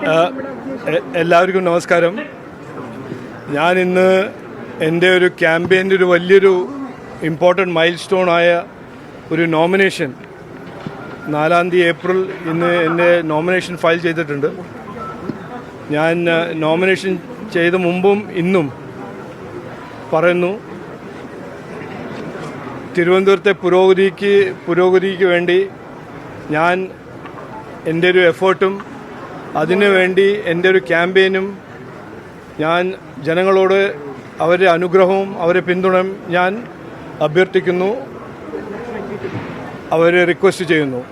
എല്ലാവർക്കും നമസ്കാരം. ഞാൻ ഇന്ന് എൻ്റെ ഒരു ക്യാമ്പയിൻ്റെ ഒരു വലിയൊരു ഇമ്പോർട്ടൻറ്റ് മൈൽ സ്റ്റോണായ ഒരു നോമിനേഷൻ 4 ഏപ്രിൽ ഇന്ന് എൻ്റെ നോമിനേഷൻ ഫയൽ ചെയ്തിട്ടുണ്ട്. ഞാൻ നോമിനേഷൻ ചെയ്ത മുമ്പും ഇന്നും പറയുന്നു, തിരുവനന്തപുരത്തെ പുരോഗതിക്ക് വേണ്ടി ഞാൻ എൻ്റെ ഒരു എഫേർട്ടും അതിനു വേണ്ടി എൻ്റെ ഒരു ക്യാമ്പയിനും ഞാൻ ജനങ്ങളോട് അവരുടെ അനുഗ്രഹവും അവരുടെ പിന്തുണയും ഞാൻ അഭ്യർത്ഥിക്കുന്നു, അവരെ റിക്വസ്റ്റ് ചെയ്യുന്നു.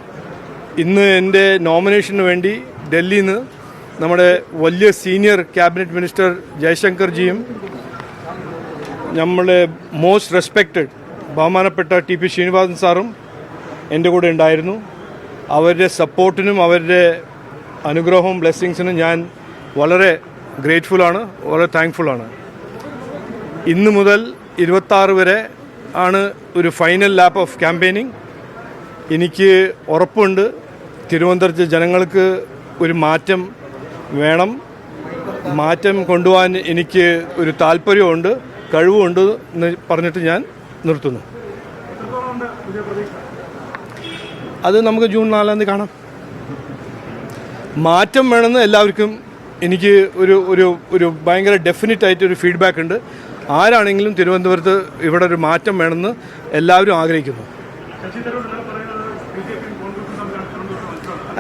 ഇന്ന് എൻ്റെ നോമിനേഷന് വേണ്ടി ഡൽഹിയിൽ നിന്ന് നമ്മുടെ വലിയ സീനിയർ ക്യാബിനറ്റ് മിനിസ്റ്റർ ജയശങ്കർജിയും നമ്മുടെ മോസ്റ്റ് റെസ്പെക്റ്റഡ് ബഹുമാനപ്പെട്ട ടി.പി. ശ്രീനിവാസൻ സാറും എൻ്റെ കൂടെ ഉണ്ടായിരുന്നു. അവരുടെ സപ്പോർട്ടിനും അവരുടെ അനുഗ്രഹവും ബ്ലെസ്സിങ്സിനും ഞാൻ വളരെ ഗ്രേറ്റ്ഫുള്ളാണ്, വളരെ താങ്ക്ഫുള്ളാണ്. ഇന്ന് മുതൽ 26 വരെ ആണ് ഒരു ഫൈനൽ ലാപ്പ് ഓഫ് ക്യാമ്പയിനിങ്. എനിക്ക് ഉറപ്പുണ്ട് തിരുവനന്തപുരത്തെ ജനങ്ങൾക്ക് ഒരു മാറ്റം വേണം. മാറ്റം കൊണ്ടുപോകാൻ എനിക്ക് ഒരു താല്പര്യമുണ്ട്, കഴിവുണ്ട് എന്ന് പറഞ്ഞിട്ട് ഞാൻ നിർത്തുന്നു. അത് നമുക്ക് ജൂൺ 4 കാണാം. മാറ്റം വേണമെന്ന് എല്ലാവർക്കും എനിക്ക് ഒരു ഭയങ്കര ഡെഫിനറ്റ് ആയിട്ടൊരു ഫീഡ്ബാക്ക് ഉണ്ട്. ആരാണെങ്കിലും തിരുവനന്തപുരത്ത് ഇവിടെ ഒരു മാറ്റം വേണമെന്ന് എല്ലാവരും ആഗ്രഹിക്കുന്നു.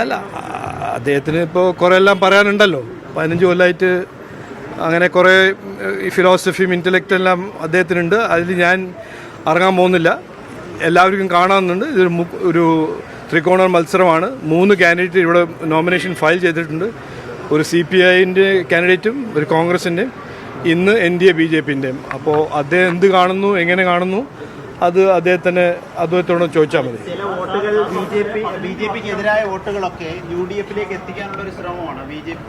അല്ല, അദ്ദേഹത്തിന് ഇപ്പോൾ കുറേ എല്ലാം പറയാനുണ്ടല്ലോ. 15 കൊല്ലമായിട്ട് അങ്ങനെ കുറേ ഫിലോസഫിയും ഇൻ്റലക്റ്റും എല്ലാം അദ്ദേഹത്തിനുണ്ട്. അതിൽ ഞാൻ ഇറങ്ങാൻ പോകുന്നില്ല. എല്ലാവർക്കും കാണാവുന്നുണ്ട്. ഇതൊരു ത്രികോണ മത്സരമാണ്. 3 കാൻഡിഡേറ്റ് ഇവിടെ നോമിനേഷൻ ഫയൽ ചെയ്തിട്ടുണ്ട്. ഒരു CPIൻ്റെ കാൻഡിഡേറ്റും ഒരു കോൺഗ്രസിൻ്റെയും, ഇന്ന് NDA BJPൻ്റെയും. അപ്പോൾ അദ്ദേഹം എന്ത് കാണുന്നു, എങ്ങനെ കാണുന്നു, അത് അദ്ദേഹത്തോട് ചോദിച്ചാൽ മതി. ചില വോട്ടുകൾ BJPക്കെതിരായ വോട്ടുകളൊക്കെ UDFിലേക്ക് എത്തിക്കാനുള്ള ഒരു ശ്രമമാണ് BJP.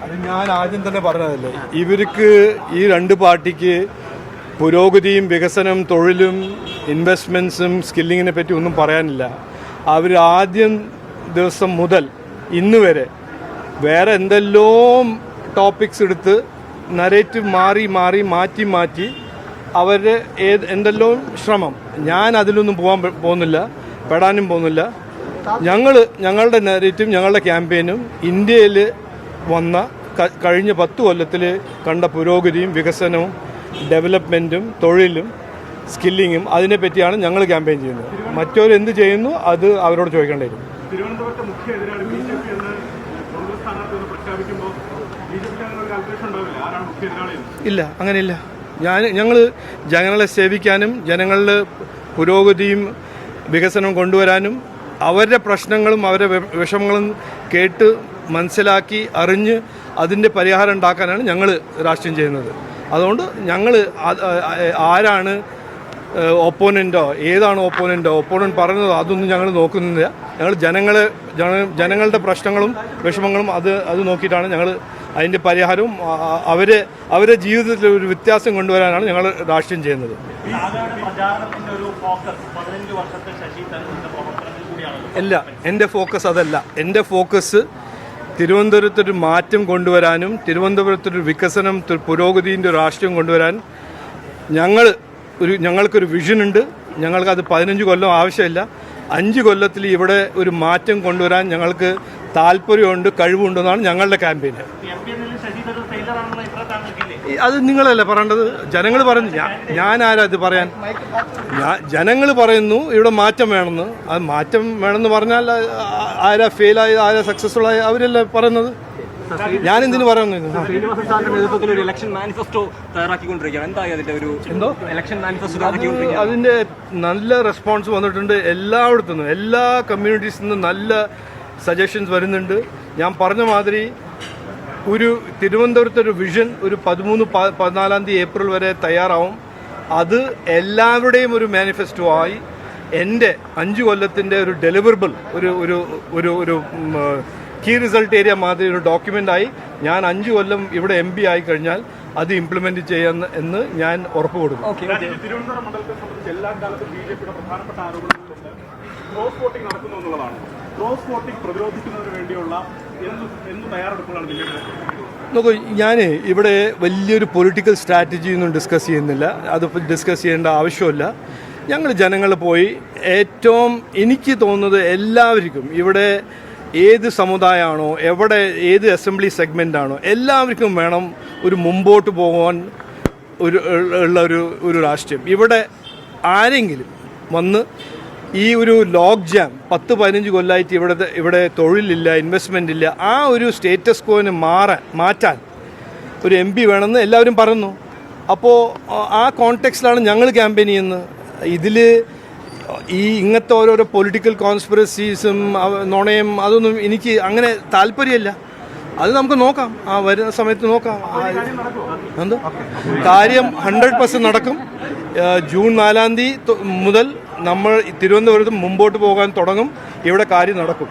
അത് ഞാൻ ആദ്യം തന്നെ പറഞ്ഞതല്ലേ, ഇവർക്ക് ഈ 2 പാർട്ടിക്ക് പുരോഗതിയും വികസനം, തൊഴിലും ഇൻവെസ്റ്റ്മെൻറ്റ്സും സ്കില്ലിങ്ങിനെ പറ്റി ഒന്നും പറയാനില്ല. അവർ ആദ്യം ദിവസം മുതൽ ഇന്ന് വരെ വേറെ എന്തെല്ലാം ടോപ്പിക്സ് എടുത്ത് നരേറ്റീവ് മാറ്റി അവരുടെ എന്തെല്ലാം ശ്രമം. ഞാൻ അതിലൊന്നും പോകുന്നില്ല, പെടാനും പോകുന്നില്ല. ഞങ്ങളുടെ നരേറ്റീവും ഞങ്ങളുടെ ക്യാമ്പയിനും ഇന്ത്യയിൽ വന്ന കഴിഞ്ഞ 10 കൊല്ലത്തിൽ കണ്ട പുരോഗതിയും വികസനവും ഡെവലപ്മെൻറ്റും തൊഴിലും സ്കില്ലിങ്ങും അതിനെപ്പറ്റിയാണ് ഞങ്ങൾ ക്യാമ്പയിൻ ചെയ്യുന്നത്. മറ്റവരെന്ത് ചെയ്യുന്നു അത് അവരോട് ചോദിക്കേണ്ടിയിരുന്നു. തിരുവനന്തപുരത്തെ മുഖ്യ എതിരാളി BJP എന്ന് കോൺഗ്രസ് സ്ഥാനാർത്ഥി പ്രഖ്യാപിക്കുമ്പോൾ ആരാണ് മുഖ്യ എതിരാളി? ഇല്ല, അങ്ങനെയില്ല. ഞങ്ങൾ ജനങ്ങളെ സേവിക്കാനും ജനങ്ങളുടെ പുരോഗതിയും വികസനവും കൊണ്ടുവരാനും അവരുടെ പ്രശ്നങ്ങളും അവരുടെ വിഷമങ്ങളും കേട്ട് മനസ്സിലാക്കി അറിഞ്ഞ് അതിൻ്റെ പരിഹാരം ഉണ്ടാക്കാനാണ് ഞങ്ങൾ രാഷ്ട്രീയം ചെയ്യുന്നത്. അതുകൊണ്ട് ഞങ്ങൾ ആരാണ് ഓപ്പോണൻറ്റോ, ഏതാണ് ഓപ്പോണൻറ്റ് പറയുന്നതോ അതൊന്നും ഞങ്ങൾ നോക്കുന്നില്ല. ഞങ്ങൾ ജനങ്ങളുടെ പ്രശ്നങ്ങളും വിഷമങ്ങളും അത് നോക്കിയിട്ടാണ് ഞങ്ങൾ അതിൻ്റെ പരിഹാരവും അവരുടെ ജീവിതത്തിൽ ഒരു വ്യത്യാസം കൊണ്ടുവരാനാണ് ഞങ്ങൾ രാഷ്ട്രീയം ചെയ്യുന്നത്. അല്ല, എൻ്റെ ഫോക്കസ് അതല്ല. എൻ്റെ ഫോക്കസ് തിരുവനന്തപുരത്തൊരു മാറ്റം കൊണ്ടുവരാനും തിരുവനന്തപുരത്തൊരു വികസനം, പുരോഗതിൻ്റെ രാഷ്ട്രീയം കൊണ്ടുവരാൻ ഞങ്ങൾക്കൊരു വിഷനുണ്ട്. ഞങ്ങൾക്കത് 15 കൊല്ലം ആവശ്യമില്ല. 5 കൊല്ലത്തിൽ ഇവിടെ ഒരു മാറ്റം കൊണ്ടുവരാൻ ഞങ്ങൾക്ക് താല്പര്യമുണ്ട്, കഴിവുണ്ടെന്നാണ് ഞങ്ങളുടെ ക്യാമ്പയിൻ. അത് നിങ്ങളല്ലേ പറയേണ്ടത്, ജനങ്ങൾ പറയുന്നു. ഞാൻ ആരാ ഇത് പറയാൻ? ജനങ്ങൾ പറയുന്നു ഇവിടെ മാറ്റം വേണമെന്ന്. അത് മാറ്റം വേണമെന്ന് പറഞ്ഞാൽ ആരാ ഫെയിലായി, ആരാ സക്സസ്ഫുൾ ആയി, അവരല്ലേ പറയുന്നത്. ഞാൻ എന്തിനു പറയുന്നു? ശ്രീനിവാസൻ സാറിന്റെ നേതൃത്വത്തിൽ ഒരു ഇലക്ഷൻ മാനിഫെസ്റ്റോ തയ്യാറാക്കിക്കൊണ്ടിരിക്കുകയാണ്. എന്തായി അതിന്റെ ഒരു ഇലക്ഷൻ മാനിഫെസ്റ്റോ? അതിന്റെ നല്ല റെസ്പോൺസ് വന്നിട്ടുണ്ട്. എല്ലായിടത്തുനിന്നും, എല്ലാ കമ്മ്യൂണിറ്റീസിൽ നിന്നും നല്ല സജഷൻസ് വരുന്നുണ്ട്. ഞാൻ പറഞ്ഞ മാതിരി ഒരു തിരുവനന്തപുരത്തെ ഒരു വിഷൻ ഒരു 13-14 ഏപ്രിൽ വരെ തയ്യാറാവും. അത് എല്ലാവരുടെയും ഒരു മാനിഫെസ്റ്റോ ആയി എൻ്റെ 5 കൊല്ലത്തിൻ്റെ ഒരു ഡെലിവറബിൾ ഒരു കീ റിസൾട്ട് ഏരിയ മാതിരി ഒരു ഡോക്യുമെൻ്റായി ഞാൻ 5 കൊല്ലം ഇവിടെ MP ആയി കഴിഞ്ഞാൽ അത് ഇംപ്ലിമെന്റ് ചെയ്യാന്ന് എന്ന് ഞാൻ ഉറപ്പ് കൊടുക്കും. തിരുവനന്തപുരം മണ്ഡലത്തെ സംബന്ധിച്ച് എല്ലാ കാലത്തും BJPയുടെ പ്രധാനപ്പെട്ട ആരോപണങ്ങളുണ്ട്. ക്രോസ് വോട്ടിംഗ് നടക്കുന്നു എന്നുള്ളതാണ്. ക്രോസ് വോട്ടിംഗ് പ്രതിരോധിക്കുന്നതിന് വേണ്ടിയുള്ള എന്ത് തയ്യാറെടുപ്പുകളാണ് പിന്നീട്? നോക്കൂ, ഞാൻ ഇവിടെ വലിയൊരു പൊളിറ്റിക്കൽ സ്ട്രാറ്റജി ഒന്നും ഡിസ്കസ് ചെയ്യുന്നില്ല. അതിപ്പോൾ ഡിസ്കസ് ചെയ്യേണ്ട ആവശ്യമില്ല. ഞങ്ങൾ ജനങ്ങൾ പോയി ഏറ്റവും എനിക്ക് തോന്നുന്നത് എല്ലാവർക്കും ഇവിടെ ഏത് സമുദായമാണോ എവിടെ ഏത് അസംബ്ലി സെഗ്മെൻ്റാണോ എല്ലാവർക്കും വേണം ഒരു മുമ്പോട്ട് പോകാൻ ഒരു രാഷ്ട്രീയം. ഇവിടെ ആരെങ്കിലും വന്ന് ഈ ഒരു ലോക്ക് ജാം 10-15 കൊല്ലമായിട്ട് ഇവിടെ തൊഴിലില്ല, ഇൻവെസ്റ്റ്മെൻ്റ് ഇല്ല, ആ ഒരു സ്റ്റേറ്റസ് കോന് മാറ്റാൻ ഒരു MP വേണമെന്ന് എല്ലാവരും പറഞ്ഞു. അപ്പോൾ ആ കോണ്ടെക്സ്റ്റിലാണ് ഞങ്ങൾ ക്യാമ്പയിൻ ചെയ്യുന്നത്. ഇതിൽ ഇങ്ങനത്തെ ഓരോരോ പൊളിറ്റിക്കൽ കോൺസ്പിറസീസും നുണയും അതൊന്നും എനിക്ക് അങ്ങനെ താല്പര്യമില്ല. അത് നമുക്ക് നോക്കാം, ആ വരുന്ന സമയത്ത് നോക്കാം. എന്തോ കാര്യം 100% നടക്കും. ജൂൺ 4 മുതൽ നമ്മൾ തിരുവനന്തപുരത്ത് മുമ്പോട്ട് പോകാൻ തുടങ്ങും. ഇവിടെ കാര്യം നടക്കും.